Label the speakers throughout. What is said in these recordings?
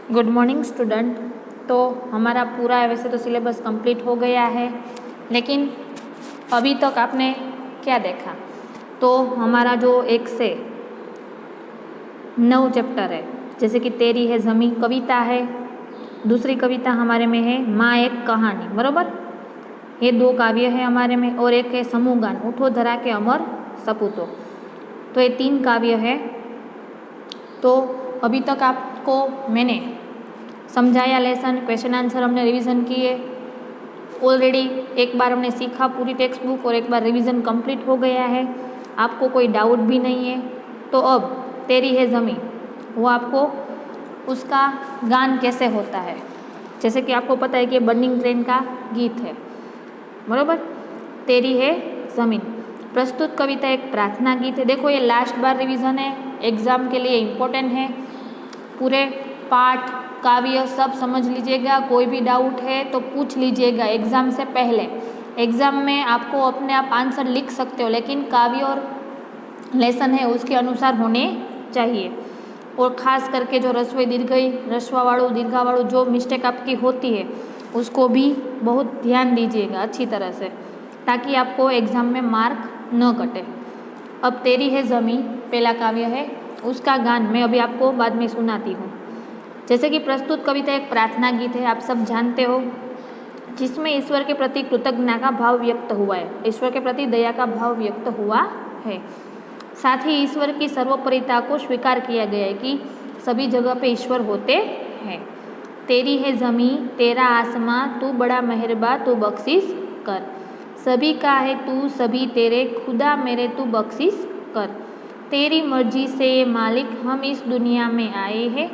Speaker 1: Good morning student. तो हमारा पूरा वैसे तो सिलेबस कंप्लीट हो गया है, लेकिन अभी तक आपने क्या देखा? तो हमारा जो 1 से 9 चैप्टर है, जैसे कि तेरी है ज़मीं कविता है, दूसरी कविता हमारे में है माँ एक कहानी, बराबर। ये 2 काव्य है हमारे में, और एक है समूह गान उठो धरा के अमर सपूतो। तो ये 3 काव्य है। तो अभी तक आपको मैंने समझाया लेसन, क्वेश्चन आंसर हमने रिवीजन किए ऑलरेडी। एक बार हमने सीखा पूरी टेक्स्ट बुक और एक बार रिवीजन कंप्लीट हो गया है। आपको कोई डाउट भी नहीं है। तो अब तेरी है ज़मीं, वो आपको उसका गान कैसे होता है, जैसे कि आपको पता है कि बर्निंग ट्रेन का गीत है, बराबर। तेरी है ज़मीन प्रस्तुत कविता एक प्रार्थना गीत है। देखो ये लास्ट बार रिवीजन है, एग्ज़ाम के लिए इम्पोर्टेंट है। पूरे पाठ काव्य सब समझ लीजिएगा। कोई भी डाउट है तो पूछ लीजिएगा एग्ज़ाम से पहले। एग्ज़ाम में आपको अपने आप आंसर लिख सकते हो, लेकिन काव्य और लेसन है उसके अनुसार होने चाहिए। और ख़ास करके जो रस्व दीर्घई रस्वावाड़ू दीर्घावाड़ू जो मिस्टेक आपकी होती है उसको भी बहुत ध्यान दीजिएगा अच्छी तरह से, ताकि आपको एग्ज़ाम में मार्क न कटे। अब तेरी है ज़मीं पहला काव्य है, उसका गान मैं अभी आपको बाद में सुनाती हूँ। जैसे कि प्रस्तुत कविता एक प्रार्थना गीत है, आप सब जानते हो, जिसमें ईश्वर के प्रति कृतज्ञता का भाव व्यक्त हुआ है, ईश्वर के प्रति दया का भाव व्यक्त हुआ है। साथ ही ईश्वर की सर्वोपरिता को स्वीकार किया गया है कि सभी जगह पे ईश्वर होते हैं। तेरी है ज़मीं तेरा आसमां तू बड़ा मेहरबा तू बख्शिश कर, सभी का है तू सभी तेरे खुदा मेरे तू बख्शिश कर। तेरी मर्जी से ये मालिक हम इस दुनिया में आए हैं,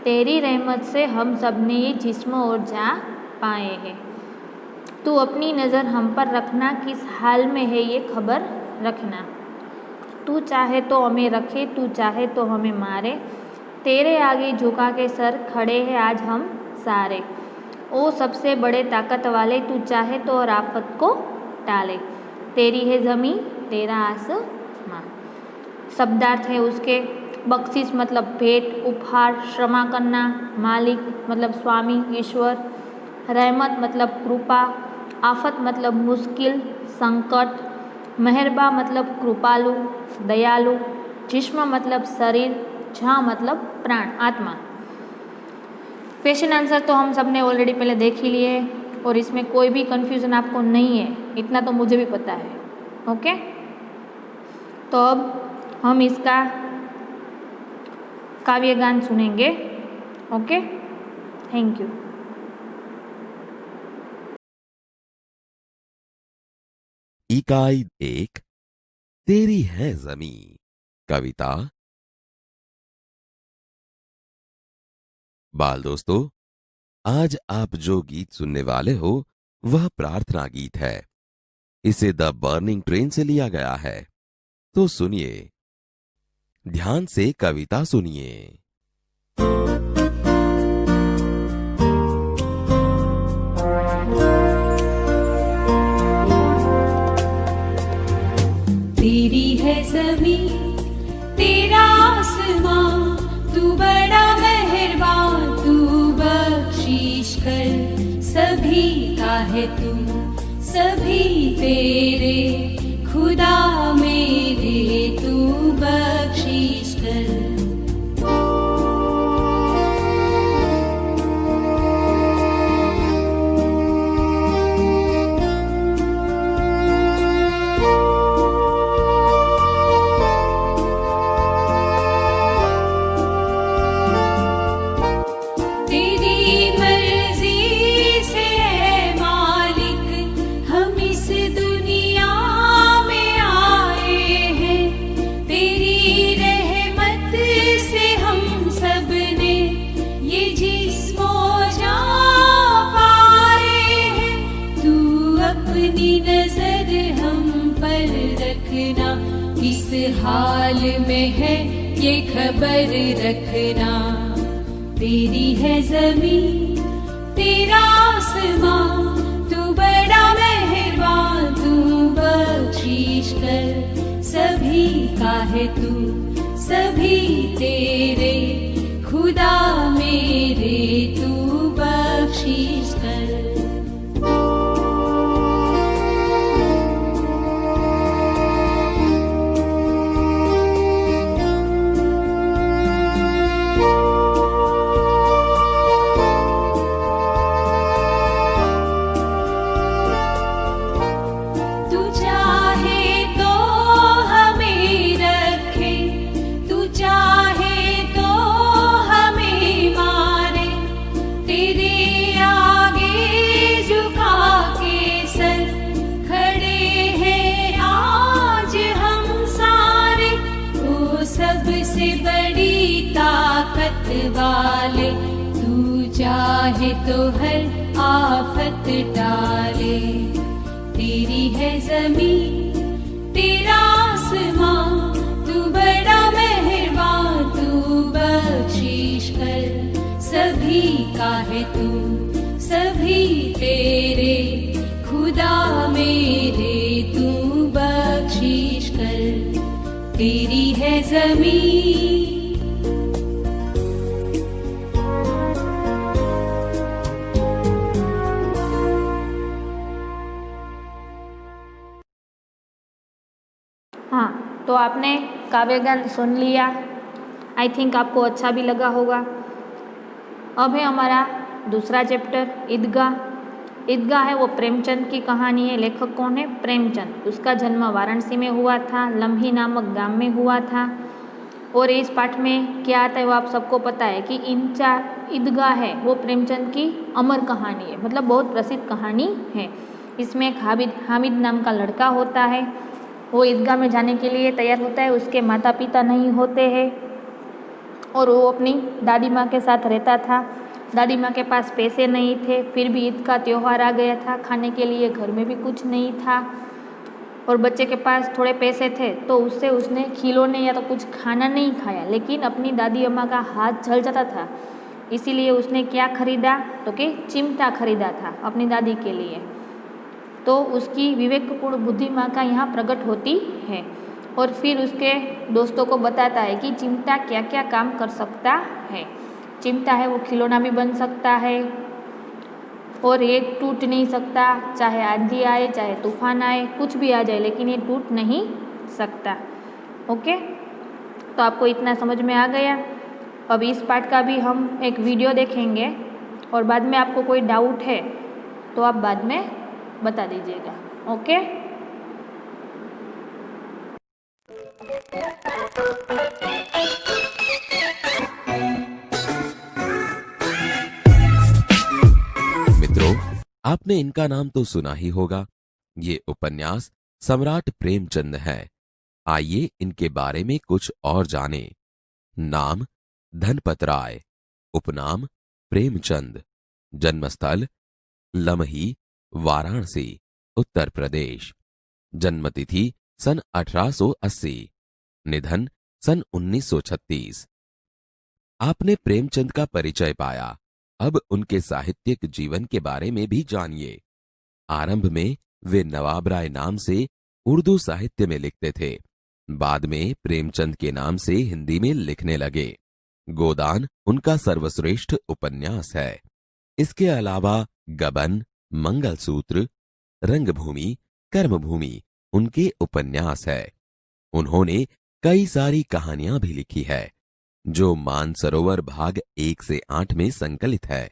Speaker 1: तेरी रहमत से हम सब ने ये जिस्म और जा पाए हैं। तू अपनी नज़र हम पर रखना, किस हाल में है ये खबर रखना। तू चाहे तो हमें रखे, तू चाहे तो हमें मारे, तेरे आगे झुका के सर खड़े हैं आज हम सारे। ओ सबसे बड़े ताकत वाले, तू चाहे तो और आफत को टाले, तेरी है ज़मीं तेरा आसमां। शब्दार्थ है उसके, बख्शिश मतलब भेंट उपहार क्षमा करना, मालिक मतलब स्वामी ईश्वर, रहमत मतलब कृपा, आफत मतलब मुश्किल संकट, मेहरबा मतलब कृपालु दयालु, जिस्म मतलब शरीर, जहाँ मतलब प्राण आत्मा। क्वेश्चन आंसर तो हम सब ने ऑलरेडी पहले देख ही लिए, और इसमें कोई भी कन्फ्यूज़न आपको नहीं है, इतना तो मुझे भी पता है। ओके, तो अब हम इसका काव्य गान सुनेंगे। Okay, thank you.
Speaker 2: इकाई 1 तेरी है ज़मीं कविता। बाल दोस्तों, आज आप जो गीत सुनने वाले हो वह प्रार्थना गीत है। इसे द बर्निंग ट्रेन से लिया गया है। तो सुनिए, ध्यान से कविता सुनिए।
Speaker 3: तेरी है ज़मीं तेरा आसमां तू बड़ा मेहरबान तू बख्शिश कर, सभी का है तू सभी तेरे खुदा मेरे तू बख्शिश कर। हाल में है ये खबर रखना, तेरी है ज़मीं तेरा आसमां तू बड़ा मेहरबान तू बख्शिश कर, सभी का है तू सभी तेरे खुदा मेरे संभाले, तू चाहे तो हर आफत टाले। तेरी है जमीन तेरा आसमां, तू बड़ा मेहरबान, तू बख्शिश कर। सभी का है तू, सभी तेरे, खुदा मेरे तू बख्शिश कर। तेरी है जमीन।
Speaker 1: हाँ, तो आपने काव्यगान सुन लिया। आई थिंक आपको अच्छा भी लगा होगा। अब है हमारा दूसरा चैप्टर ईदगाह। ईदगाह है वो प्रेमचंद की कहानी है। लेखक कौन है? प्रेमचंद। उसका जन्म वाराणसी में हुआ था, लम्ही नामक गांव में हुआ था। और इस पाठ में क्या आता है वो आप सबको पता है कि ईदगाह है वो प्रेमचंद की अमर कहानी है, मतलब बहुत प्रसिद्ध कहानी है। इसमें एक हामिद नाम का लड़का होता है। वो ईदगाह में जाने के लिए तैयार होता है। उसके माता पिता नहीं होते हैं और वो अपनी दादी माँ के साथ रहता था। दादी माँ के पास पैसे नहीं थे, फिर भी ईद का त्यौहार आ गया था, खाने के लिए घर में भी कुछ नहीं था और बच्चे के पास थोड़े पैसे थे तो उससे उसने खिलौने या तो कुछ खाना नहीं खाया, लेकिन अपनी दादी अम्मा का हाथ जल जाता था। इसीलिए उसने क्या खरीदा? तो कि चिमटा खरीदा था अपनी दादी के लिए। तो उसकी विवेकपूर्ण बुद्धि माँ का यहाँ प्रकट होती है और फिर उसके दोस्तों को बताता है कि चिमटा क्या क्या काम कर सकता है। चिमटा है वो खिलौना भी बन सकता है और ये टूट नहीं सकता, चाहे आंधी आए चाहे तूफान आए कुछ भी आ जाए, लेकिन ये टूट नहीं सकता। ओके, तो आपको इतना समझ में आ गया। अब इस पार्ट का भी हम एक वीडियो देखेंगे और बाद में आपको कोई डाउट है तो आप बाद में बता दीजिएगा। ओके,
Speaker 2: मित्रों, आपने इनका नाम तो सुना ही होगा। ये उपन्यास सम्राट प्रेमचंद है। आइए इनके बारे में कुछ और जानें। नाम धनपत राय, उपनाम प्रेमचंद, जन्मस्थल लमही, वाराणसी, उत्तर प्रदेश, जन्मतिथि सन 1880, निधन सन 1936। आपने प्रेमचंद का परिचय पाया, अब उनके साहित्यिक जीवन के बारे में भी जानिए। आरंभ में वे नवाब राय नाम से उर्दू साहित्य में लिखते थे, बाद में प्रेमचंद के नाम से हिंदी में लिखने लगे। गोदान उनका सर्वश्रेष्ठ उपन्यास है। इसके अलावा गबन, मंगलसूत्र, रंगभूमि, कर्मभूमि उनके उपन्यास है। उन्होंने कई सारी कहानियां भी लिखी है जो मानसरोवर भाग 1 से 8 में संकलित है।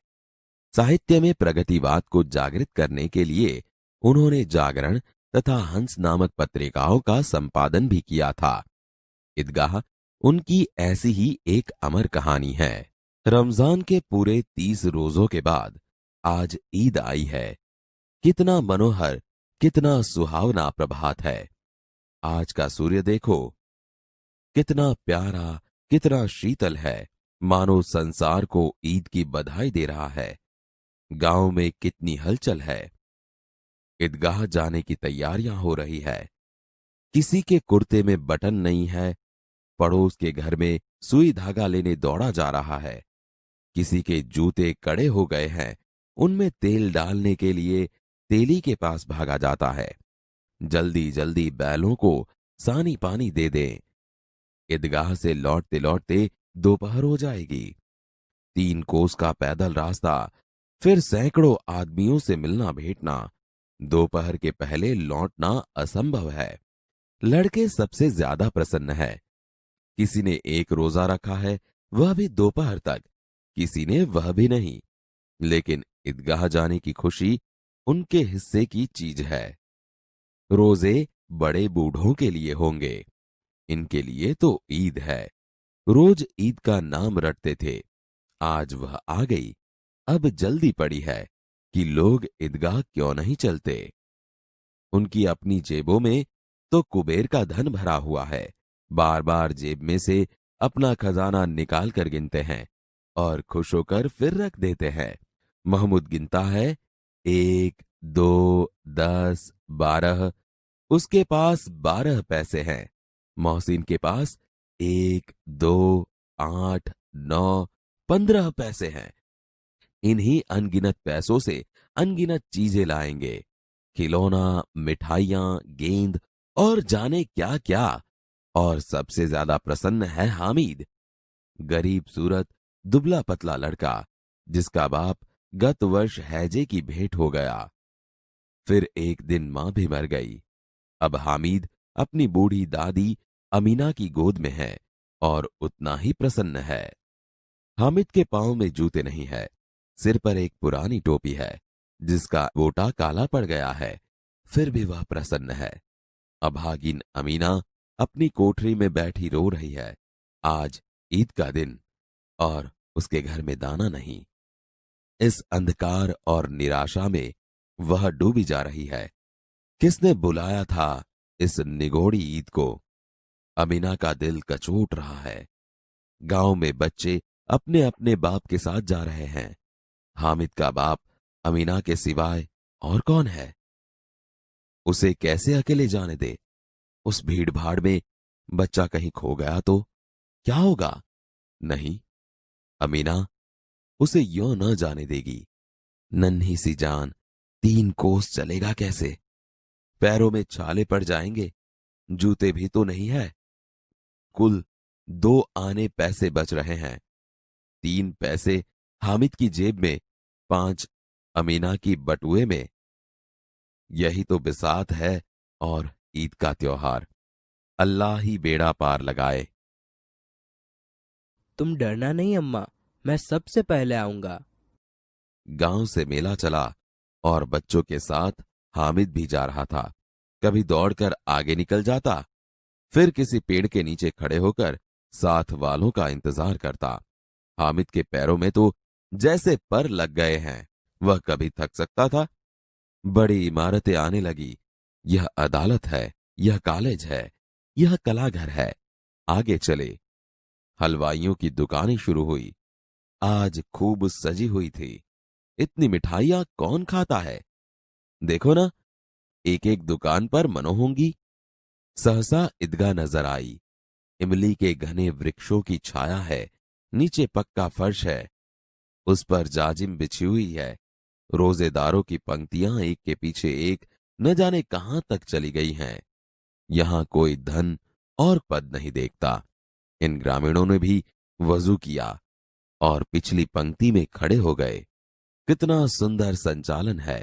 Speaker 2: साहित्य में प्रगतिवाद को जागृत करने के लिए उन्होंने जागरण तथा हंस नामक पत्रिकाओं का संपादन भी किया था। ईदगाह उनकी ऐसी ही एक अमर कहानी है। रमजान के पूरे 30 रोजों के बाद आज ईद आई है। कितना मनोहर, कितना सुहावना प्रभात है। आज का सूर्य देखो, कितना प्यारा, कितना शीतल है, मानो संसार को ईद की बधाई दे रहा है। गांव में कितनी हलचल है। ईदगाह जाने की तैयारियां हो रही है। किसी के कुर्ते में बटन नहीं है, पड़ोस के घर में सुई धागा लेने दौड़ा जा रहा है। किसी के जूते कड़े हो गए हैं, उनमें तेल डालने के लिए तेली के पास भागा जाता है। जल्दी जल्दी बैलों को सानी पानी दे दें। ईदगाह से लौटते लौटते दोपहर हो जाएगी। 3 कोस का पैदल रास्ता, फिर सैकड़ों आदमियों से मिलना भेंटना। दोपहर के पहले लौटना असंभव है। लड़के सबसे ज्यादा प्रसन्न है। किसी ने 1 रोजा रखा है, वह भी दोपहर तक, किसी ने वह भी नहीं। लेकिन ईदगाह जाने की खुशी उनके हिस्से की चीज है। रोजे बड़े बूढ़ों के लिए होंगे, इनके लिए तो ईद है। रोज ईद का नाम रटते थे, आज वह आ गई। अब जल्दी पड़ी है कि लोग ईदगाह क्यों नहीं चलते। उनकी अपनी जेबों में तो कुबेर का धन भरा हुआ है। बार बार जेब में से अपना खजाना निकाल कर गिनते हैं और खुश होकर फिर रख देते हैं। महमूद गिनता है 1, 2, 10, 12। उसके पास 12 पैसे हैं। मोहसिन के पास 1, 2, 8, 9, 15 पैसे हैं। इन्हीं अनगिनत पैसों से अनगिनत चीजें लाएंगे, खिलौना, मिठाइयां, गेंद और जाने क्या क्या। और सबसे ज्यादा प्रसन्न है हामिद, गरीब सूरत दुबला पतला लड़का जिसका बाप गत वर्ष हैजे की भेंट हो गया। फिर एक दिन मां भी मर गई। अब हामिद अपनी बूढ़ी दादी अमीना की गोद में है और उतना ही प्रसन्न है। हामिद के पांव में जूते नहीं है, सिर पर एक पुरानी टोपी है जिसका गोटा काला पड़ गया है, फिर भी वह प्रसन्न है। अभागिन अमीना अपनी कोठरी में बैठी रो रही है। आज ईद का दिन और उसके घर में दाना नहीं। इस अंधकार और निराशा में वह डूबी जा रही है। किसने बुलाया था इस निगोड़ी ईद को? अमीना का दिल कचोट रहा है। गांव में बच्चे अपने अपने बाप के साथ जा रहे हैं। हामिद का बाप अमीना के सिवाय और कौन है? उसे कैसे अकेले जाने दे? उस भीड़ भाड़ में बच्चा कहीं खो गया तो क्या होगा? नहीं, अमीना उसे यों न जाने देगी। नन्ही सी जान 3 कोस चलेगा कैसे? पैरों में छाले पड़ जाएंगे, जूते भी तो नहीं है। कुल 2 आने पैसे बच रहे हैं। 3 पैसे हामिद की जेब में, 5 अमीना की बटुए में। यही तो बिसात है और ईद का त्योहार। अल्लाह ही बेड़ा पार लगाए।
Speaker 4: तुम डरना नहीं अम्मा, मैं सबसे पहले आऊंगा।
Speaker 2: गांव से मेला चला और बच्चों के साथ हामिद भी जा रहा था। कभी दौड़कर आगे निकल जाता, फिर किसी पेड़ के नीचे खड़े होकर साथ वालों का इंतजार करता। हामिद के पैरों में तो जैसे पर लग गए हैं। वह कभी थक सकता था? बड़ी इमारतें आने लगी। यह अदालत है, यह कॉलेज है, यह कलाघर है। आगे चले। हलवाइयों की दुकानें शुरू हुई। आज खूब सजी हुई थी। इतनी मिठाइयां कौन खाता है? देखो ना, एक एक दुकान पर मनो होंगी। सहसा ईदगाह नजर आई। इमली के घने वृक्षों की छाया है। नीचे पक्का फर्श है, उस पर जाजिम बिछी हुई है। रोजेदारों की पंक्तियां एक के पीछे एक न जाने कहां तक चली गई हैं। यहां कोई धन और पद नहीं देखता। इन ग्रामीणों ने भी वजू किया और पिछली पंक्ति में खड़े हो गए। कितना सुंदर संचालन है,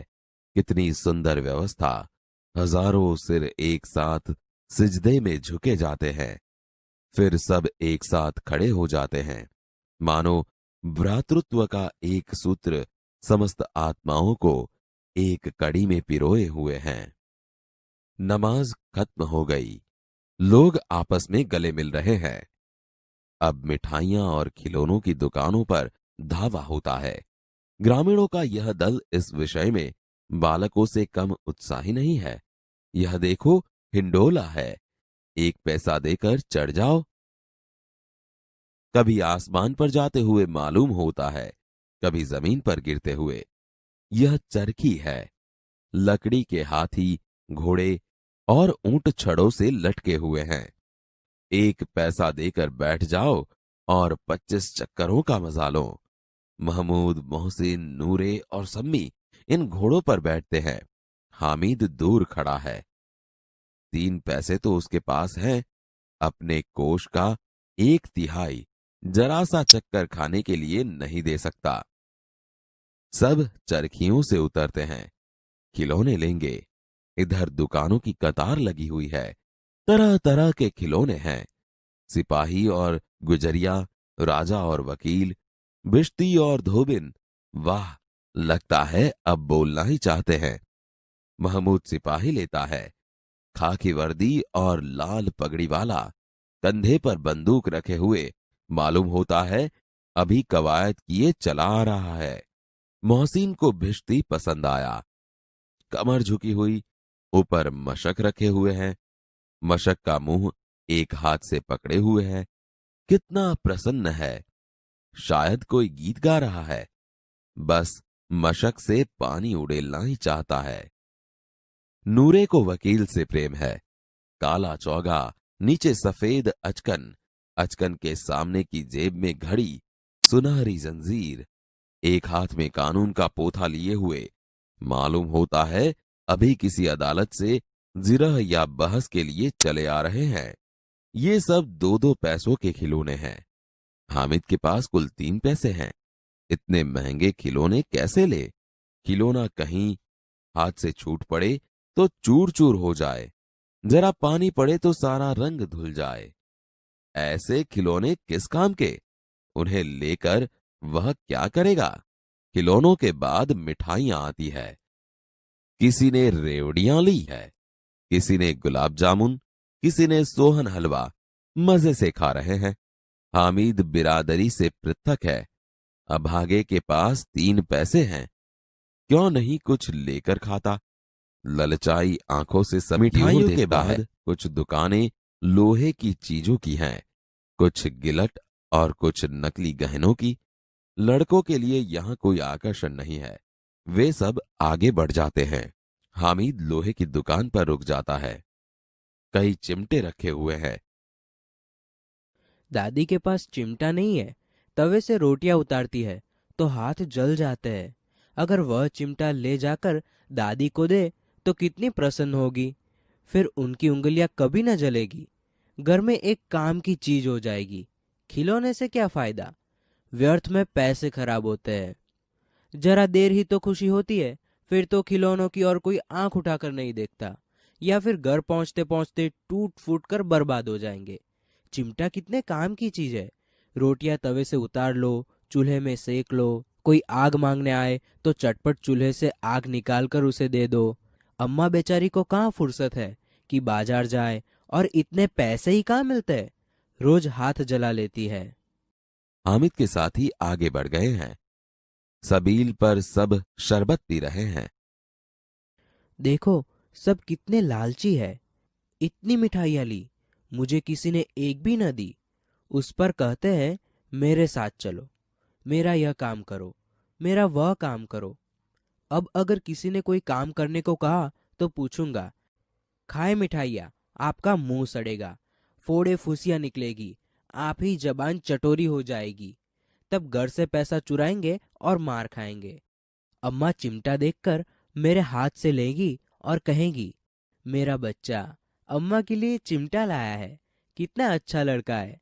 Speaker 2: कितनी सुंदर व्यवस्था। हजारों सिर एक साथ सिजदे में झुके जाते हैं, फिर सब एक साथ खड़े हो जाते हैं, मानो भ्रातृत्व का एक सूत्र समस्त आत्माओं को एक कड़ी में पिरोए हुए हैं। नमाज खत्म हो गई। लोग आपस में गले मिल रहे हैं। अब मिठाइयां और खिलौनों की दुकानों पर धावा होता है। ग्रामीणों का यह दल इस विषय में बालकों से कम उत्साही नहीं है। यह देखो, हिंडोला है, 1 पैसा देकर चढ़ जाओ। कभी आसमान पर जाते हुए मालूम होता है, कभी जमीन पर गिरते हुए। यह चरखी है। लकड़ी के हाथी, घोड़े और ऊंट छड़ों से लटके हुए हैं। 1 पैसा देकर बैठ जाओ और 25 चक्करों का मजा लो। महमूद, मोहसिन, नूरे और सम्मी इन घोड़ों पर बैठते हैं। हामिद दूर खड़ा है। 3 पैसे तो उसके पास हैं। अपने कोष का 1/3 जरा सा चक्कर खाने के लिए नहीं दे सकता। सब चरखियों से उतरते हैं, खिलौने लेंगे। इधर दुकानों की कतार लगी हुई है। तरह तरह के खिलौने हैं। सिपाही और गुजरिया, राजा और वकील, बिश्ती और धोबिन। वाह, लगता है अब बोलना ही चाहते हैं। महमूद सिपाही लेता है, खाकी वर्दी और लाल पगड़ी वाला, कंधे पर बंदूक रखे हुए। मालूम होता है अभी कवायद किए चला आ रहा है। मोहसिन को भिश्ती पसंद आया। कमर झुकी हुई, ऊपर मशक रखे हुए हैं। मशक का मुंह एक हाथ से पकड़े हुए है। कितना प्रसन्न है। शायद कोई गीत गा रहा है, बस मशक से पानी उड़ेलना ही चाहता है। नूरे को वकील से प्रेम है, काला चौगा, नीचे सफेद अचकन, अचकन के सामने की जेब में घड़ी, सुनहरी जंजीर, एक हाथ में कानून का पोथा लिए हुए। मालूम होता है अभी किसी अदालत से जिरह या बहस के लिए चले आ रहे हैं। ये सब 2-2 पैसों के खिलौने हैं। हामिद के पास कुल 3 पैसे हैं। इतने महंगे खिलौने कैसे ले? खिलौना कहीं हाथ से छूट पड़े तो चूर चूर हो जाए, जरा पानी पड़े तो सारा रंग धुल जाए। ऐसे खिलौने किस काम के? उन्हें लेकर वह क्या करेगा? खिलौनों के बाद मिठाइयां आती है। किसी ने रेवड़ियां ली है, किसी ने गुलाब जामुन, किसी ने सोहन हलवा, मजे से खा रहे हैं। हामिद बिरादरी से पृथक है। अभागे के पास 3 पैसे हैं, क्यों नहीं कुछ लेकर खाता? ललचाई आंखों से सब मिठाइयों के बाद कुछ दुकानें लोहे की चीजों की हैं, कुछ गिलट और कुछ नकली गहनों की। लड़कों के लिए यहां कोई आकर्षण नहीं है, वे सब आगे बढ़ जाते हैं। हामिद लोहे की दुकान पर रुक जाता है। कई चिमटे रखे हुए हैं।
Speaker 4: दादी के पास चिमटा नहीं है, तवे से रोटियां उतारती है तो हाथ जल जाते हैं। अगर वह चिमटा ले जाकर दादी को दे तो कितनी प्रसन्न होगी, फिर उनकी उंगलियां कभी न जलेगी। घर में एक काम की चीज हो जाएगी। खिलौने से क्या फायदा? व्यर्थ में पैसे खराब होते हैं। जरा देर ही तो खुशी होती है, फिर तो खिलौनों की और कोई आंख उठाकर नहीं देखता, या फिर घर पहुंचते पहुंचते टूट फूट कर बर्बाद हो जाएंगे। चिमटा कितने काम की चीज है। रोटियां तवे से उतार लो, चूल्हे में सेक लो, कोई आग मांगने आए तो चटपट चूल्हे से आग निकाल कर उसे दे दो। अम्मा बेचारी को कहाँ फुर्सत है कि बाजार जाए, और इतने पैसे ही कहाँ मिलते हैं, रोज हाथ जला लेती है।
Speaker 2: हामिद के साथी आगे बढ़ गए हैं। सबील पर सब शरबत पी रहे हैं।
Speaker 4: देखो सब कितने लालची है। इतनी मिठाइयाँ ली, मुझे किसी ने एक भी न दी। उस पर कहते हैं मेरे साथ चलो, मेरा यह काम करो, मेरा वह काम करो। अब अगर किसी ने कोई काम करने को कहा तो पूछूंगा, खाए मिठाइयाँ, आपका मुंह सड़ेगा, फोड़े फुसियां निकलेगी, आप ही जबान चटोरी हो जाएगी। तब घर से पैसा चुराएंगे और मार खाएंगे। अम्मा चिमटा देखकर मेरे हाथ से लेगी और कहेंगी, मेरा बच्चा अम्मा के लिए चिमटा लाया है, कितना अच्छा लड़का है।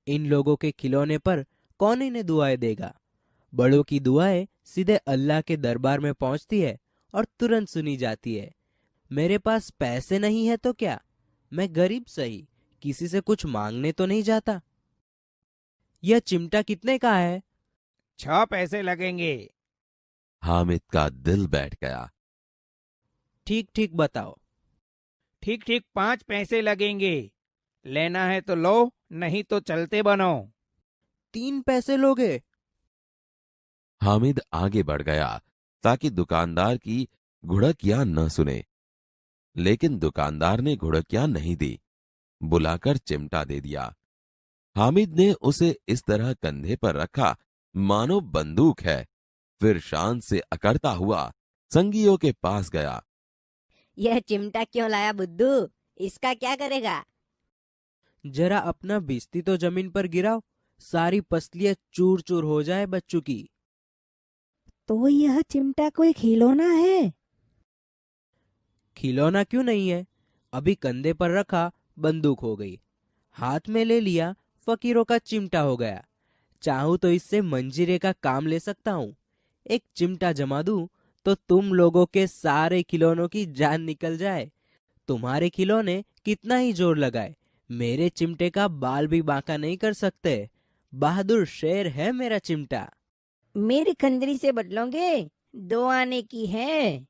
Speaker 4: इन लोगों के खिलौने पर कौन इन्हें दुआएं देगा? बड़ों की दुआएं सीधे अल्लाह के दरबार में पहुंचती है और तुरंत सुनी जाती है। मेरे पास पैसे नहीं है तो क्या, मैं गरीब सही, किसी से कुछ मांगने तो नहीं जाता। यह चिमटा कितने का है?
Speaker 5: 6 पैसे लगेंगे।
Speaker 2: हामिद का दिल बैठ गया।
Speaker 4: ठीक ठीक बताओ।
Speaker 5: ठीक ठीक 5 पैसे लगेंगे। लेना है तो लो, नहीं तो चलते बनो।
Speaker 4: 3 पैसे लोगे?
Speaker 2: हामिद आगे बढ़ गया ताकि दुकानदार की घुड़कियां न सुने, लेकिन दुकानदार ने घुड़कियां नहीं दी, बुलाकर चिमटा दे दिया। हामिद ने उसे इस तरह कंधे पर रखा मानो बंदूक है, फिर शान से अकड़ता हुआ संगियों के पास गया।
Speaker 6: यह चिमटा क्यों लाया बुद्धू? इसका क्या करेगा?
Speaker 4: जरा अपना बिस्ती तो जमीन पर गिराओ, सारी पसलियां चूर चूर हो जाए बच्चों की।
Speaker 6: तो यह चिमटा कोई खिलौना है?
Speaker 4: खिलौना क्यों नहीं है? अभी कंधे पर रखा बंदूक हो गई, हाथ में ले लिया फकीरों का चिमटा हो गया। चाहूं तो इससे मंजीरे का काम ले सकता हूँ। एक चिमटा जमा दूं तो तुम लोगों के सारे खिलौनों की जान निकल जाए। तुम्हारे खिलौने कितना ही जोर लगाए, मेरे चिमटे का बाल भी बांका नहीं कर सकते। बहादुर शेर है मेरा चिमटा।
Speaker 6: मेरी खंजरी से बदलोगे? 2 आने की है।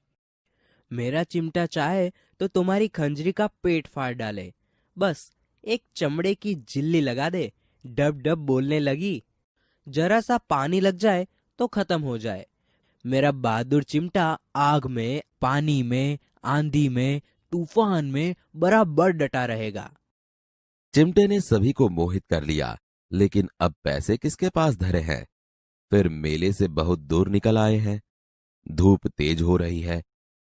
Speaker 4: मेरा चिमटा चाहे तो तुम्हारी खंजरी का पेट फाड़ डाले। बस एक चमड़े की झिल्ली लगा दे, डब डब बोलने लगी, जरा सा पानी लग जाए तो खत्म हो जाए। मेरा बहादुर चिमटा आग में, पानी में, आंधी में, तूफान में बराबर डटा रहेगा।
Speaker 2: चिमटे ने सभी को मोहित कर लिया, लेकिन अब पैसे किसके पास धरे हैं? फिर मेले से बहुत दूर निकल आए हैं। धूप तेज हो रही है,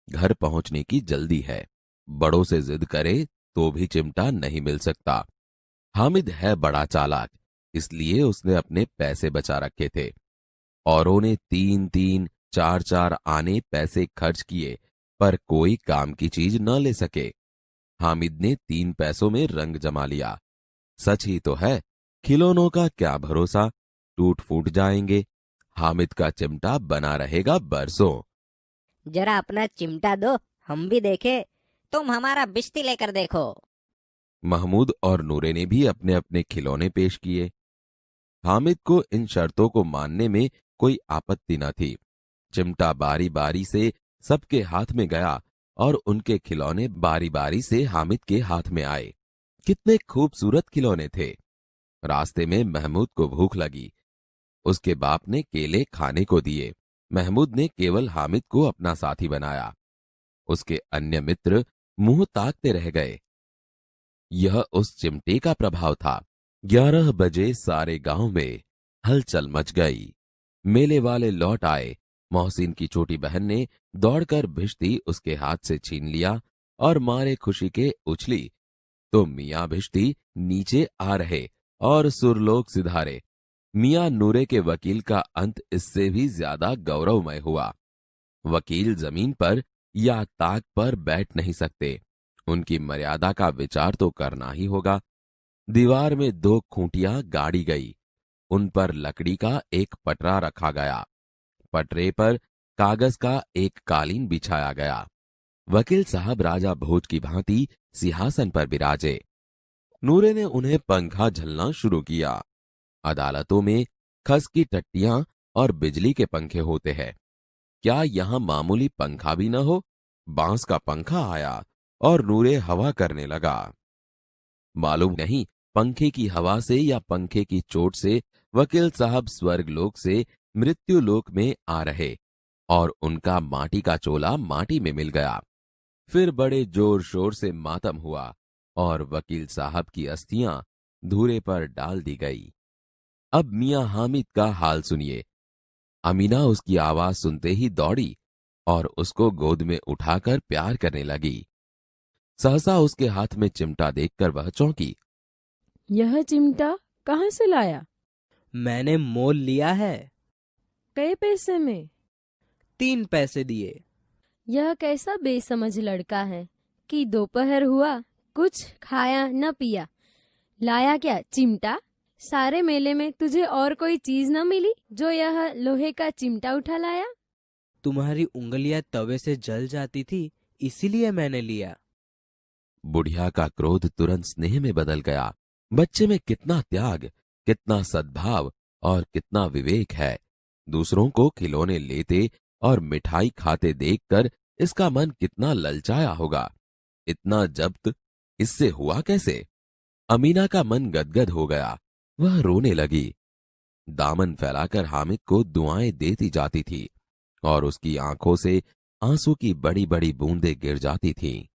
Speaker 2: घर पहुंचने की जल्दी है। बड़ों से जिद करे तो भी चिमटा नहीं मिल सकता। हामिद है बड़ा चालाक, इसलिए उसने अपने पैसे बचा रखे थे। औरों ने 3-3, 4-4 आने पैसे खर्च किए, पर कोई काम की चीज न ले सके। हामिद ने 3 पैसों में रंग जमा लिया। सच ही तो है, खिलौनों का क्या भरोसा, टूट फूट जाएंगे। हामिद का चिमटा बना रहेगा बरसों।
Speaker 6: जरा अपना चिमटा दो, हम भी देखे। तुम हमारा बिस्ती लेकर देखो।
Speaker 2: महमूद और नूरे ने भी अपने अपने खिलौने पेश किए। हामिद को इन शर्तों को मानने में कोई आपत्ति न थी। चिमटा बारी बारी से सबके हाथ में गया और उनके खिलौने बारी बारी से हामिद के हाथ में आए। कितने खूबसूरत खिलौने थे। रास्ते में महमूद को भूख लगी। उसके बाप ने केले खाने को दिए। महमूद ने केवल हामिद को अपना साथी बनाया। उसके अन्य मित्र मुंह ताकते रह गए। यह उस चिमटे का प्रभाव था। 11 बजे सारे गांव में हलचल मच गई। मेले वाले लौट आए। मोहसिन की छोटी बहन ने दौड़कर भिश्ती उसके हाथ से छीन लिया और मारे खुशी के उछली तो मियां भिश्ती नीचे आ रहे और सुरलोक सिधारे। मियां नूरे के वकील का अंत इससे भी ज्यादा गौरवमय हुआ। वकील जमीन पर या ताक पर बैठ नहीं सकते, उनकी मर्यादा का विचार तो करना ही होगा। दीवार में 2 खूंटियां गाड़ी गई, उन पर लकड़ी का एक पटरा रखा गया। पटरे पर कागज का एक कालीन बिछाया गया। वकील साहब राजा भोज की भांति सिंहासन पर विराजे। नूरे ने उन्हें पंखा झलना शुरू किया। अदालतों में खस की टट्टियां और बिजली के पंखे होते हैं, क्या यहां मामूली पंखा भी न हो? बांस का पंखा आया और नूरे हवा करने लगा। मालूम नहीं पंखे की हवा से या पंखे की चोट से वकील साहब स्वर्गलोक से मृत्युलोक में आ रहे और उनका माटी का चोला माटी में मिल गया। फिर बड़े जोर शोर से मातम हुआ और वकील साहब की अस्थियां धूरे पर डाल दी गई। अब मियां हामिद का हाल सुनिए। अमीना उसकी आवाज सुनते ही दौड़ी और उसको गोद में उठाकर प्यार करने लगी। सहसा उसके हाथ में चिमटा देखकर वह चौंकी।
Speaker 7: यह चिमटा कहाँ से लाया?
Speaker 4: मैंने मोल लिया है।
Speaker 7: कई पैसे में?
Speaker 4: 3 पैसे दिए।
Speaker 7: यह कैसा बेसमझ लड़का है कि दोपहर हुआ कुछ खाया न पिया, लाया क्या चिमटा? सारे मेले में तुझे और कोई चीज न मिली जो यह लोहे का चिमटा उठा लाया?
Speaker 4: तुम्हारी उंगलियां तवे से जल जाती थी, इसीलिए मैंने लिया।
Speaker 2: बुढ़िया का क्रोध तुरंत स्नेह में बदल गया। बच्चे में कितना त्याग, कितना सद्भाव और कितना विवेक है। दूसरों को खिलौने लेते और मिठाई खाते देखकर इसका मन कितना ललचाया होगा। इतना जब्त इससे हुआ कैसे? अमीना का मन गदगद हो गया। वह रोने लगी। दामन फैलाकर हामिद को दुआएं देती जाती थी और उसकी आंखों से आंसू की बड़ी बड़ी बूंदें गिर जाती थीं।